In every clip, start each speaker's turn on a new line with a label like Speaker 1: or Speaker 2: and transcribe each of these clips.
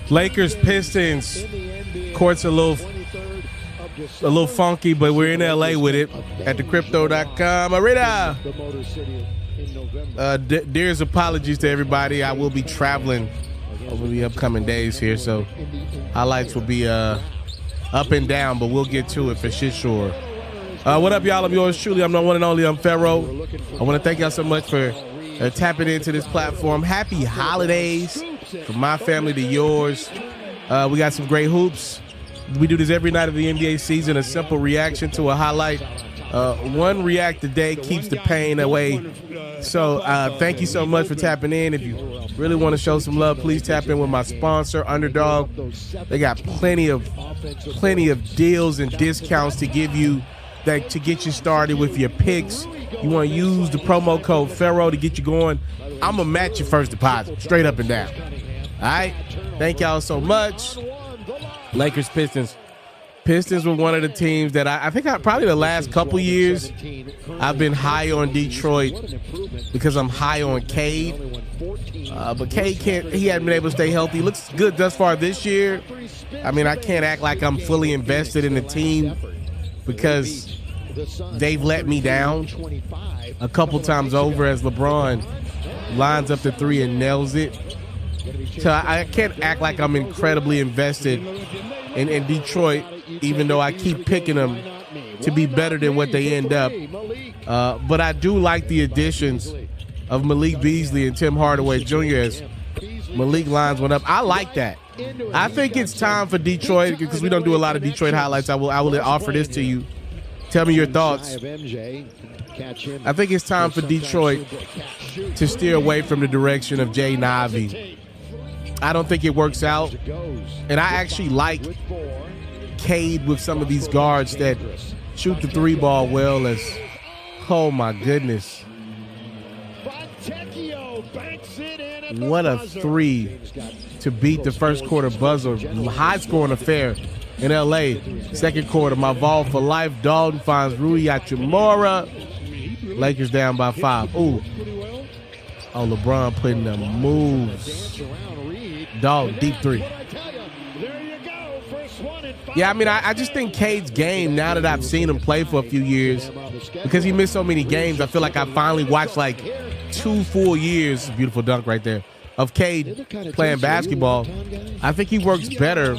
Speaker 1: Lakers Pistons. Court's a little funky, but we're in LA with it at thecrypto.com. Arita. Dear's apologies to everybody. I will be traveling over the upcoming days here, so highlights will be up and down, but we'll get to it for sure. What up, y'all? I'm yours truly. I'm the one and only. I'm Pharaoh. I want to thank y'all so much for tapping into this platform. Happy holidays from my family to yours. We got some great hoops. We do this every night of the NBA season, a simple reaction to a highlight. One react a day keeps the pain away. So thank you so much for tapping in. If you really want to show some love, please tap in with my sponsor, Underdog. They got plenty of deals and discounts to give you to get you started with your picks. You want to use the promo code Pharaoh to get you going. I'm going to match your first deposit, straight up and down. All right? Thank y'all so much. Lakers, Pistons. Pistons were one of the teams that I think probably the last couple years I've been high on Detroit because I'm high on Cade. But Cade he hadn't been able to stay healthy. Looks good thus far this year. I mean, I can't act like I'm fully invested in the team because they've let me down a couple times over as LeBron lines up the three and nails it. So I can't act like I'm incredibly invested in Detroit, even though I keep picking them to be better than what they end up. But I do like the additions of Malik Beasley and Tim Hardaway Jr. as Malik lines went up. I like that. I think it's time for Detroit, because we don't do a lot of Detroit highlights. I will offer this to you. Tell me your thoughts. I think it's time for Detroit to steer away from the direction of Jay Navi. I don't think it works out. And I actually like Cade with some of these guards that shoot the three ball well as, oh my goodness. What a three to beat the first quarter buzzer. High scoring affair in LA. Second quarter, my ball for life. Dalton finds Rui Hachimura. Lakers down by 5. Ooh. Oh, LeBron putting the moves. Dalton, deep three. Yeah, I mean, I just think Cade's game, now that I've seen him play for a few years, because he missed so many games, I feel like I finally watched like 2 full years, beautiful dunk right there, of Cade playing basketball. I think he works better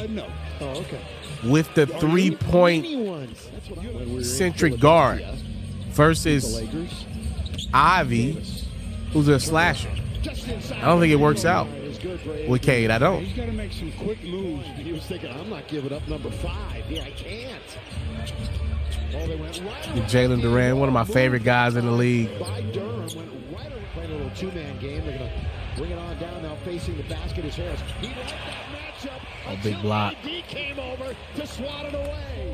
Speaker 1: with the three-point centric guard versus Ivy, who's a slasher. I don't think it works out with Cade. I don't.
Speaker 2: He's got to make some quick moves. He was thinking, I'm not giving up number 5. Yeah, I can't.
Speaker 1: Jalen Duran, one of my favorite guys in the league.
Speaker 2: Playing a little two-man game. They're going to bring it on down now, facing the basket is Harris. He liked that matchup.
Speaker 1: A big block.
Speaker 2: He came over to swat it away.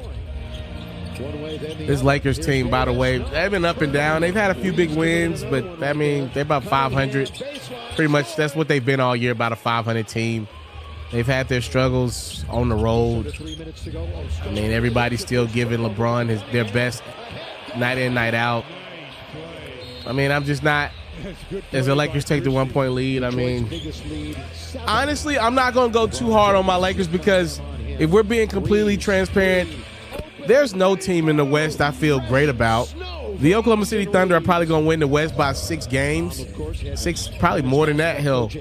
Speaker 1: This Lakers team, by the way, they've been up and down. They've had a few big wins, but, I mean, they're about 500. Pretty much that's what they've been all year, about a 500 team. They've had their struggles on the road. I mean, everybody's still giving LeBron their best night in, night out. I mean, I'm just not, as the Lakers take the 1-point lead, I mean, honestly, I'm not going to go too hard on my Lakers because if we're being completely transparent, there's no team in the West I feel great about. The Oklahoma City Thunder are probably going to win the West by 6 games. 6, probably more than that, hell.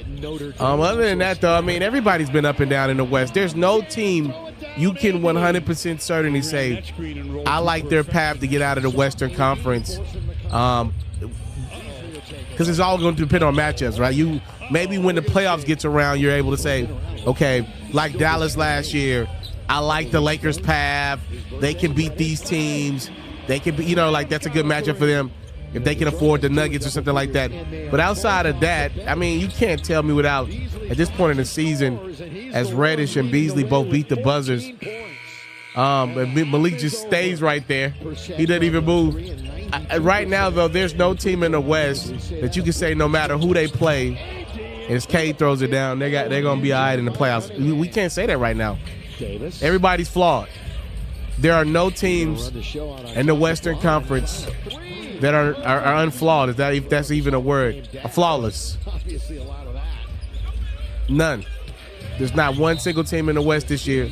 Speaker 1: Other than that, though, I mean, everybody's been up and down in the West. There's no team you can 100% certainly say, I like their path to get out of the Western Conference. Because it's all going to depend on matchups, right? Maybe when the playoffs gets around, you're able to say, okay, like Dallas last year, I like the Lakers' path. They can beat these teams. They can be, like that's a good matchup for them if they can afford the Nuggets or something like that. But outside of that, I mean, you can't tell me without, at this point in the season, as Reddish and Beasley both beat the buzzers, Malik just stays right there. He doesn't even move. Right now, though, there's no team in the West that you can say no matter who they play, and as Cade throws it down, they're going to be all right in the playoffs. We can't say that right now. Everybody's flawed. There are no teams in the Western Conference that are unflawed, if that's even a word, flawless. None. There's not one single team in the West this year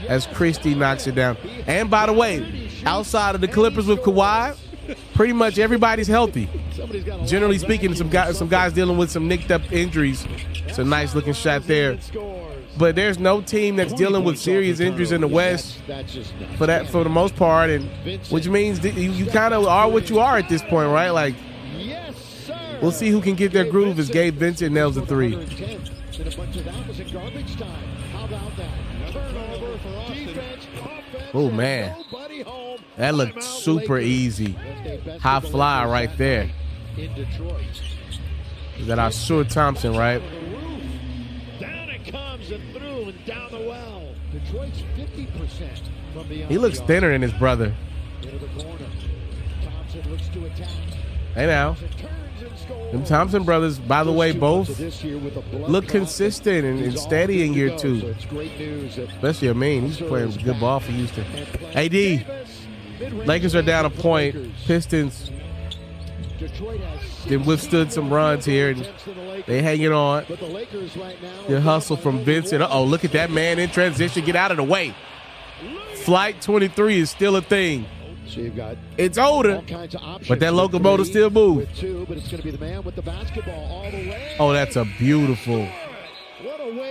Speaker 1: as Christie knocks it down. And by the way, outside of the Clippers with Kawhi, pretty much everybody's healthy. Generally speaking, some guys dealing with some nicked up injuries. It's a nice looking shot there. But there's no team that's dealing with serious injuries in the West for the most part, and which means that you kind of are what you are at this point, right? Like, we'll see who can get their groove as Gabe Vincent nails the three. Oh, man. That looked super easy. High fly right there. We got our Stuart Thompson, right?
Speaker 2: Down it comes and through and down the well. Detroit's 50% from beyond.
Speaker 1: He looks thinner than his brother.
Speaker 2: Into the corner. Thompson looks to attack.
Speaker 1: Hey now. Them Thompson brothers, by the way, both look consistent and steady in year 2. Especially Amin. He's playing good ball for Houston. AD. Lakers are down a point. Pistons then withstood some runs here, and they hanging on. Good hustle from Vincent. Uh-oh, look at that man in transition. Get out of the way. Flight 23 is still a thing. It's older, but that locomotive still moves. Oh, that's a beautiful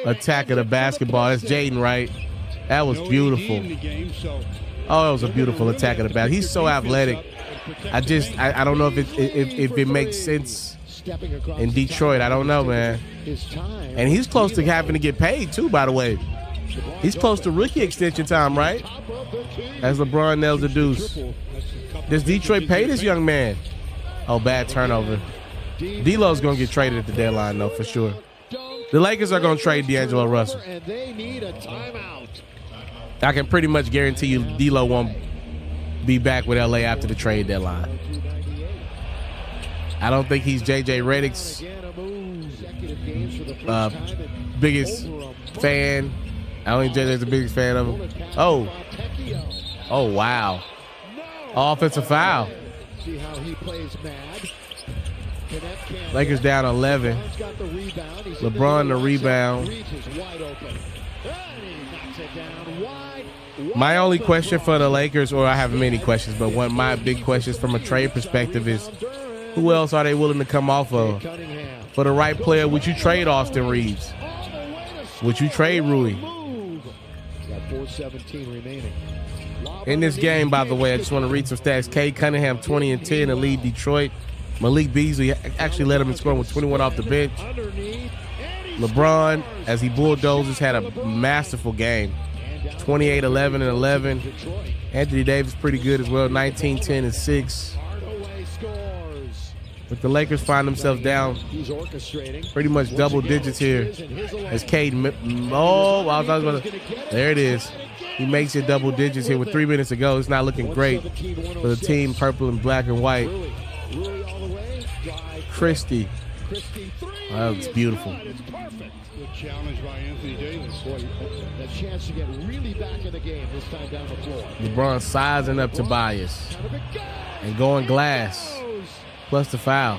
Speaker 1: attack of the basketball. That's Jaden, right? That was beautiful. Oh, it was a beautiful attack of the basketball. He's so athletic. I don't know if it makes sense in Detroit. I don't know, man. And he's close to having to get paid too, by the way. He's close to rookie extension time, right? As LeBron nails the deuce. Does Detroit pay this young man? Oh, bad turnover. D'Lo's going to get traded at the deadline, though, for sure. The Lakers are going to trade D'Angelo Russell. I can pretty much guarantee you D'Lo won't be back with LA after the trade deadline. I don't think he's JJ Redick's biggest fan. I don't think JJ's the biggest fan of him. Oh, wow. Offensive foul. Lakers down 11. LeBron the rebound. My only question for the Lakers, or I have many questions, but one of my big questions from a trade perspective is, who else are they willing to come off of? For the right player, would you trade Austin Reeves? Would you trade Rui? In this game, by the way, I just want to read some stats. Cade Cunningham, 20 and 10 to lead Detroit. Malik Beasley actually led him in scoring with 21 off the bench. LeBron, as he bulldozes, had a masterful game. 28, 11, and 11. Anthony Davis pretty good as well, 19, 10, and 6. But the Lakers find themselves down pretty much double digits here as Cade. There it is. He makes it double digits here with 3 minutes to go. It's not looking great for the team, purple and black and white. Christie. Oh, that was beautiful.
Speaker 3: Challenge by Anthony Davis.
Speaker 2: A chance to get really back in the game this time down the floor.
Speaker 1: LeBron sizing up Tobias and going glass. Plus the foul.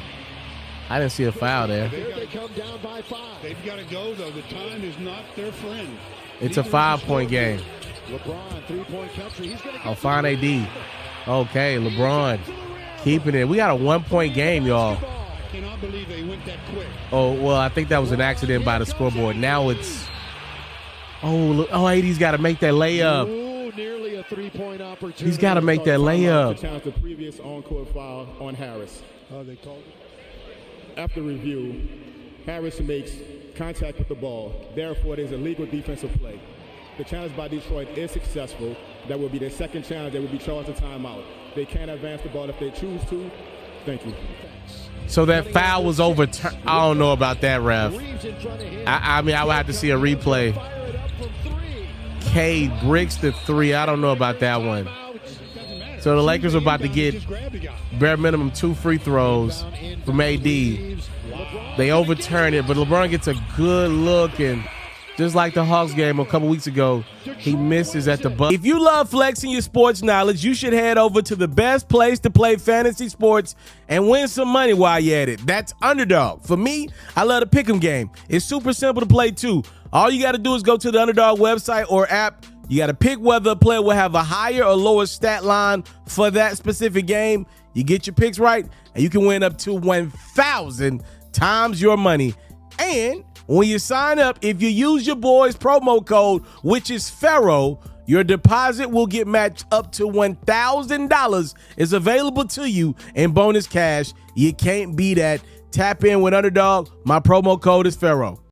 Speaker 1: I didn't see a foul there.
Speaker 2: They come down by 5.
Speaker 3: They've got to go, though. The time is not their friend.
Speaker 1: It's a 5-point game.
Speaker 2: LeBron, 3-point country. He's going to
Speaker 1: I'll find AD. Okay, LeBron keeping it. We got a 1-point game, y'all.
Speaker 3: I cannot believe they went that quick.
Speaker 1: Oh, well, I think that was an accident by the scoreboard. Now it's AD's got to make that layup.
Speaker 2: Ooh, nearly a 3-point opportunity.
Speaker 1: He's got to make that layup.
Speaker 4: Challenge the previous on-court foul on Harris.
Speaker 3: They called it.
Speaker 4: After review, Harris makes contact with the ball. Therefore, it is a legal defensive play. The challenge by Detroit is successful. That will be their second challenge. They will be charged a timeout. They can advance the ball if they choose to. Thank you.
Speaker 1: So that foul was overturned. I don't know about that, ref. I mean, I would have to see a replay. Cade bricks the 3. I don't know about that one. So the Lakers are about to get bare minimum 2 free throws from AD. They overturn it, but LeBron gets a good look, and Just like the Hawks game a couple weeks ago, he misses at the buzzer. If you love flexing your sports knowledge, you should head over to the best place to play fantasy sports and win some money while you're at it. That's Underdog. For me, I love the pick'em game. It's super simple to play too. All you got to do is go to the Underdog website or app. You got to pick whether a player will have a higher or lower stat line for that specific game. You get your picks right, and you can win up to 1,000 times your money. And when you sign up, if you use your boy's promo code, which is Pharaoh, your deposit will get matched up to $1,000 is available to you in bonus cash. You can't beat that. Tap in with Underdog. My promo code is Pharaoh.